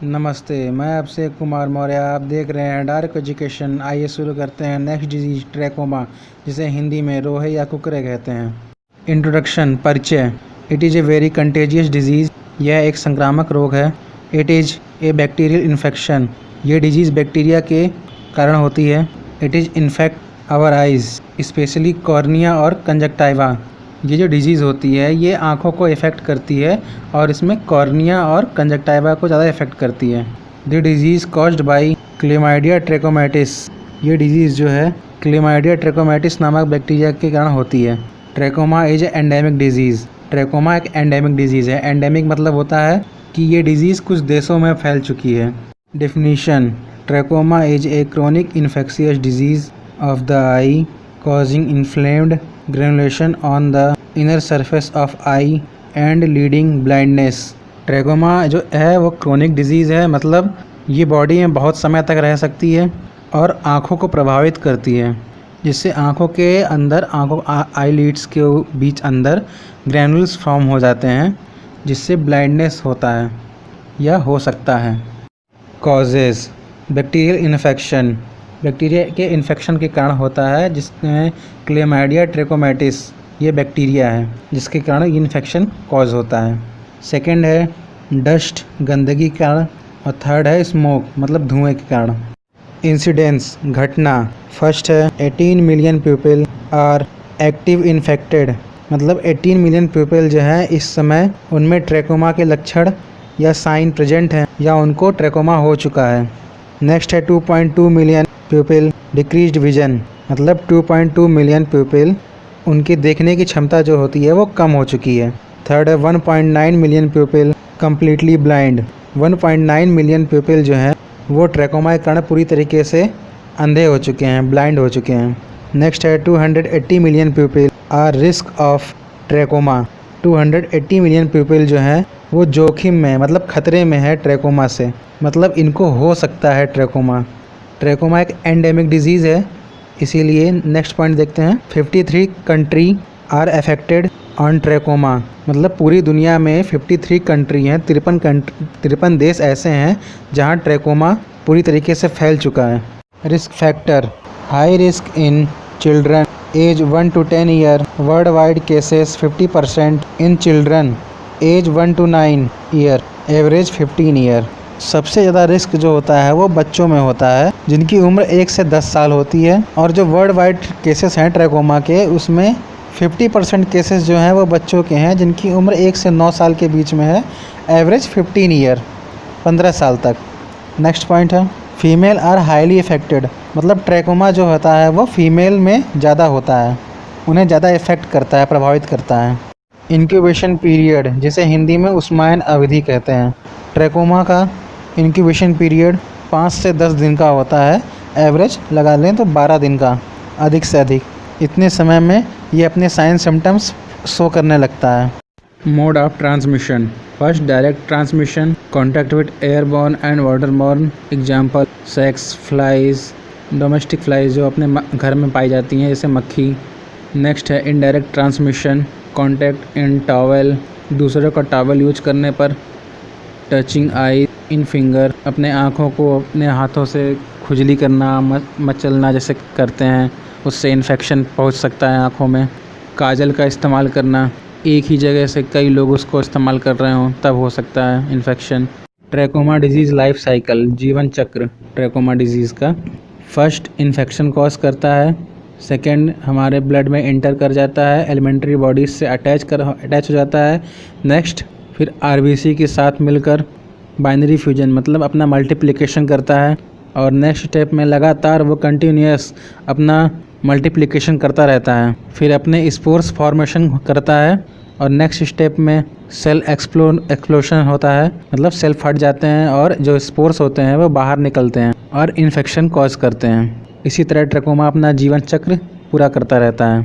नमस्ते, मैं अभिषेक कुमार मौर्य। आप देख रहे हैं डार्क एजुकेशन। आइए शुरू करते हैं। नेक्स्ट डिजीज ट्रैकोमा, जिसे हिंदी में रोहे या कुकरे कहते हैं। इंट्रोडक्शन, परिचय। It is a very contagious disease. यह एक संक्रामक रोग है। It is a bacterial infection. ये डिजीज़ बैक्टीरिया के कारण होती है। It is infect our eyes, specially cornea और कंजक्टाइवा। ये जो डिजीज़ होती है ये आँखों को इफ़ेक्ट करती है और इसमें कॉर्निया और कंजक्टाइवा को ज़्यादा इफ़ेक्ट करती है। The disease caused by chlamydia trachomatis. ये डिजीज़ जो है क्लेमाइडिया ट्रैकोमैटिस नामक बैक्टीरिया के कारण होती है। Trachoma is a endemic disease. Trachoma एक एंडेमिक डिजीज़ है। एंडेमिक मतलब होता है कि ये डिजीज़ कुछ देशों में फैल चुकी है। Definition, trachoma is a chronic infectious disease of the I causing inflamed granulation on the inner surface of eye and leading blindness। Trachoma जो है वो क्रोनिक डिजीज़ है, मतलब ये बॉडी में बहुत समय तक रह सकती है और आँखों को प्रभावित करती है, जिससे आँखों के अंदर आई लीड्स के बीच अंदर ग्रैनुल्स फॉर्म हो जाते हैं, जिससे ब्लाइंडनेस होता है या हो सकता है। Causes, bacterial infection. बैक्टीरिया के इन्फेक्शन के कारण होता है, जिसमें क्लेमाइडिया ट्रैकोमैटिस ये बैक्टीरिया है जिसके कारण ये इन्फेक्शन कॉज होता है। सेकंड है डस्ट, गंदगी के कारण। और थर्ड है स्मोक, मतलब धुएं के कारण। इंसिडेंस, घटना। फर्स्ट है 18 million people are active infected, मतलब 18 मिलियन पीपल जो है इस समय उनमें ट्रैकोमा के लक्षण या साइन प्रेजेंट हैं या उनको ट्रैकोमा हो चुका है। नेक्स्ट है 2.2 मिलियन पीपल डिक्रीज्ड विजन, मतलब 2.2 मिलियन पीपल उनकी देखने की क्षमता जो होती है वो कम हो चुकी है। थर्ड है 1.9 million people completely blind. 1.9 million people जो हैं वो ट्रैकोमा के कारण पूरी तरीके से अंधे हो चुके हैं, ब्लाइंड हो चुके हैं। नेक्स्ट है 280 million people are risk of trachoma. 280 million people जो हैं वो जोखिम में, मतलब खतरे में है ट्रैकोमा से, मतलब इनको हो सकता है ट्रैकोमा। ट्रैकोमा एक एंडेमिक डिजीज़ है, इसीलिए नेक्स्ट पॉइंट देखते हैं। 53 country are affected on trachoma, मतलब पूरी दुनिया में 53 कंट्री हैं, 53 देश ऐसे हैं जहां ट्रैकोमा पूरी तरीके से फैल चुका है। Risk factor, high risk in children age 1 to 10 year. World wide cases 50% in children age 1 to 9 year, average 15 year. सबसे ज़्यादा रिस्क जो होता है वो बच्चों में होता है जिनकी उम्र 1 से 10 साल होती है। और जो वर्ल्ड वाइड केसेस हैं ट्रैकोमा के, उसमें 50% केसेस जो हैं वो बच्चों के हैं जिनकी उम्र 1 से 9 साल के बीच में है, एवरेज 15 ईयर, 15 साल तक। नेक्स्ट पॉइंट है फीमेल आर हाईली इफेक्टेड, मतलब ट्रैकोमा जो होता है वो फीमेल में ज़्यादा होता है, उन्हें ज़्यादा इफ़ेक्ट करता है, प्रभावित करता है। इंक्यूबेशन पीरियड, जिसे हिंदी में उस्मायन अवधि कहते हैं। ट्रैकोमा का इंक्यूबेशन पीरियड 5 से 10 दिन का होता है, एवरेज लगा लें तो 12 दिन का, अधिक से अधिक। इतने समय में ये अपने साइन सिम्टम्स शो करने लगता है। Mode of transmission, first direct transmission, contact with airborne and waterborne, example sex flies, domestic flies जो अपने घर में पाई जाती हैं जैसे मक्खी। नेक्स्ट है इनडायरेक्ट ट्रांसमिशन, कॉन्टैक्ट इन टॉवल, दूसरे का टॉवल यूज करने पर। टचिंग आई इन फिंगर, अपने आँखों को अपने हाथों से खुजली करना, मचलना जैसे करते हैं, उससे इन्फेक्शन पहुंच सकता है आँखों में। काजल का इस्तेमाल करना, एक ही जगह से कई लोग उसको इस्तेमाल कर रहे हों तब हो सकता है infection. Trachoma disease life cycle, जीवन चक्र ट्रैकोमा डिजीज़ का। फर्स्ट इन्फेक्शन कॉज करता है, सेकेंड हमारे ब्लड में इंटर कर जाता है, एलिमेंट्री बॉडीज से अटैच हो जाता है। नेक्स्ट फिर आरबीसी के साथ मिलकर बाइनरी फ्यूजन, मतलब अपना मल्टीप्लिकेशन करता है। और नेक्स्ट स्टेप में लगातार वो कंटिन्यूस अपना मल्टीप्लिकेशन करता रहता है, फिर अपने स्पोर्स फॉर्मेशन करता है। और नेक्स्ट स्टेप में सेल एक्सप्लोशन होता है, मतलब सेल फट जाते हैं और जो स्पोर्स होते हैं वो बाहर निकलते हैं और इन्फेक्शन कॉज करते हैं। इसी तरह ट्रैकोमा अपना जीवन चक्र पूरा करता रहता है।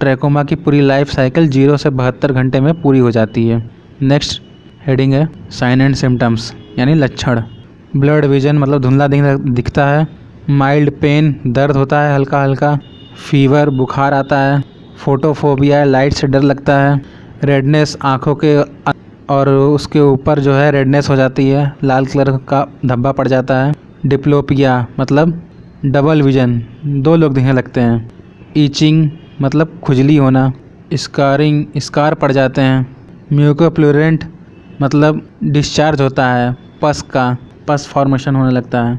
ट्रैकोमा की पूरी लाइफ साइकिल 0 से 72 घंटे में पूरी हो जाती है। नेक्स्ट हेडिंग है साइन एंड सिम्टम्स, यानी लक्षण। ब्लड विजन, मतलब धुंधला दिखता है। माइल्ड पेन, दर्द होता है हल्का हल्का। फीवर, बुखार आता है। फोटोफोबिया, लाइट से डर लगता है। रेडनेस, आँखों के और उसके ऊपर जो है रेडनेस हो जाती है, लाल कलर का धब्बा पड़ जाता है। डिप्लोपिया मतलब डबल विजन, 2 लोग दिखने लगते हैं। ईचिंग मतलब खुजली होना। स्कारिंग, स्कार पड़ जाते हैं। म्यूकोप्लूरेंट मतलब डिस्चार्ज होता है, पस का, पस फॉर्मेशन होने लगता है।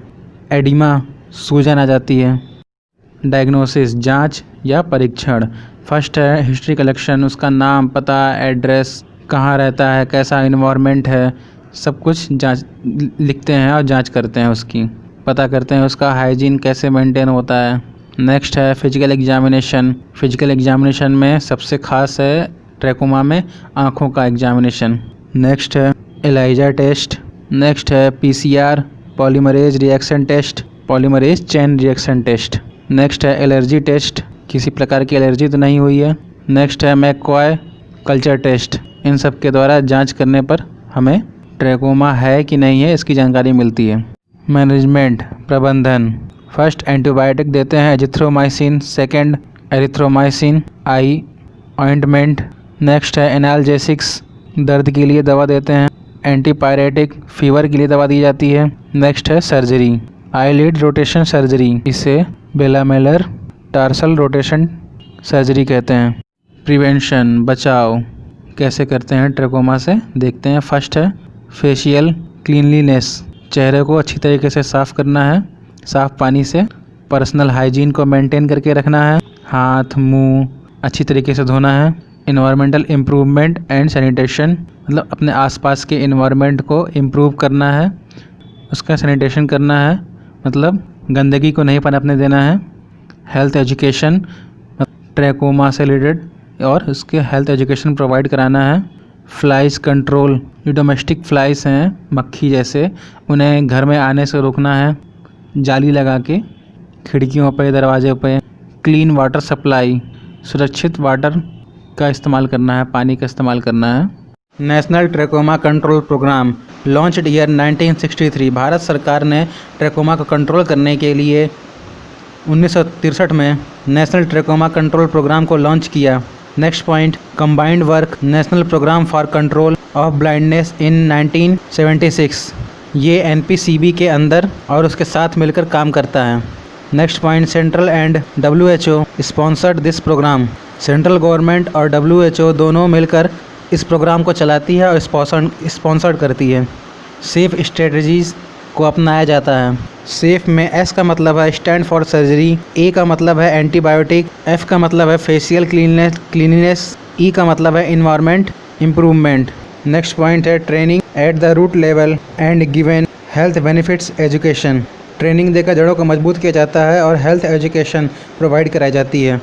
एडिमा, सूजन आ जाती है। डायग्नोसिस, जांच या परीक्षण। फर्स्ट है हिस्ट्री कलेक्शन, उसका नाम, पता, एड्रेस, कहाँ रहता है, कैसा इन्वायरमेंट है, सब कुछ जांच लिखते हैं और जांच करते हैं, उसकी पता करते हैं उसका हाइजीन कैसे मेंटेन होता है। नेक्स्ट है फिजिकल एग्जामिनेशन। फिजिकल एग्जामिनेशन में सबसे खास है ट्रैकोमा में आँखों का एग्जामिनेशन। नेक्स्ट है एलाइजा टेस्ट। नेक्स्ट है PCR, polymerase reaction test, polymerase chain reaction test. Next है एलर्जी टेस्ट, किसी प्रकार की एलर्जी तो नहीं हुई है। नेक्स्ट है मैककॉय कल्चर टेस्ट। इन सब के द्वारा जांच करने पर हमें ट्रैकोमा है कि नहीं है इसकी जानकारी मिलती है। मैनेजमेंट, प्रबंधन। फर्स्ट एंटीबायोटिक देते हैं एजिथ्रोमाइसिन, सेकंड एरिथ्रोमाइसिन आई ऑइंटमेंट। नेक्स्ट है एनाल्जेसिक्स, दर्द के लिए दवा देते हैं। एंटीपायरेटिक, फीवर के लिए दवा दी जाती है। नेक्स्ट है सर्जरी, आईलिड रोटेशन सर्जरी, इसे बेलामेलर टार्सल रोटेशन सर्जरी कहते हैं। प्रिवेंशन, बचाव कैसे करते हैं ट्रैकोमा से, देखते हैं। फर्स्ट है फेशियल क्लीनलीनेस, चेहरे को अच्छी तरीके से साफ़ करना है, साफ़ पानी से। पर्सनल हाइजीन को मेंटेन करके रखना है, हाथ मुंह अच्छी तरीके से धोना है। इन्वायरमेंटल इम्प्रूवमेंट एंड सैनिटेशन, मतलब अपने आसपास के इन्वायरमेंट को इम्प्रूव करना है, उसका सैनिटेशन करना है, मतलब गंदगी को नहीं पनपने देना है। हेल्थ एजुकेशन, ट्रैकोमा से रिलेटेड और उसके हेल्थ एजुकेशन प्रोवाइड कराना है। फ्लाइज कंट्रोल, जो डोमेस्टिक फ्लाइज हैं मक्खी जैसे, उन्हें घर में आने से रोकना है, जाली लगा के खिड़कियों पे, दरवाजे पे। क्लीन वाटर सप्लाई, सुरक्षित वाटर का इस्तेमाल करना है, पानी का इस्तेमाल करना है। National trachoma control programme launched year 1963। Bharat सरकार ने ट्रैकोमा को कंट्रोल करने के लिए 1963 में नेशनल ट्रैकोमा कंट्रोल प्रोग्राम को लॉन्च किया। Next point, combined work national programme for control of blindness in 1976। ये एनपीसीबी के अंदर और उसके साथ मिलकर काम करता है। Next point, central and WHO sponsored this programme. Central government और WHO दोनों मिलकर इस प्रोग्राम को चलाती है और स्पॉन्सर्ड करती है। सेफ स्ट्रेटजीज़ को अपनाया जाता है। सेफ में S का मतलब है स्टैंड फॉर सर्जरी, A का मतलब है एंटीबायोटिक, F का मतलब है फेशियल क्लीनिनेस, E का मतलब है इन्वायरमेंट इम्प्रूवमेंट। नेक्स्ट पॉइंट है training at the root level and given health benefits education. Training देकर जड़ों को मजबूत किया जाता है और हेल्थ एजुकेशन प्रोवाइड कराई जाती है।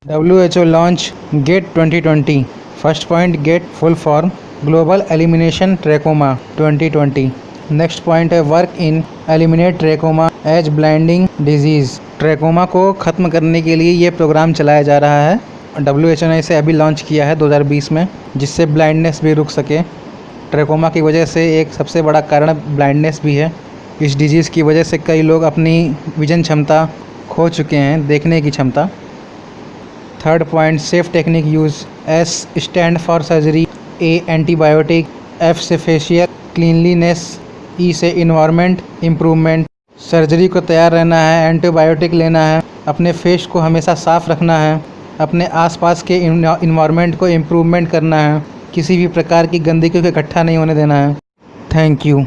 WHO launch GET 2020। First point, GET full form global elimination trachoma 2020। Next point है work in eliminate trachoma as blinding disease. Trachoma को ख़त्म करने के लिए ये प्रोग्राम चलाया जा रहा है। WHO ने इसे अभी लॉन्च किया है 2020 में, जिससे ब्लाइंडनेस भी रुक सके। ट्रैकोमा की वजह से एक सबसे बड़ा कारण ब्लाइंडनेस भी है। इस डिजीज़ की वजह से कई लोग अपनी विजन क्षमता खो चुके हैं, देखने की क्षमता। Third point, safe technique use. S stand for surgery, A antibiotic, F से फेशियल क्लीनलीनेस, E से इन्वायरमेंट इम्प्रूवमेंट। सर्जरी को तैयार रहना है, एंटीबायोटिक लेना है, अपने फेस को हमेशा साफ़ रखना है, अपने आसपास के इन्वायरमेंट को इम्प्रूवमेंट करना है, किसी भी प्रकार की गंदगी को इकट्ठा नहीं होने देना है। Thank you.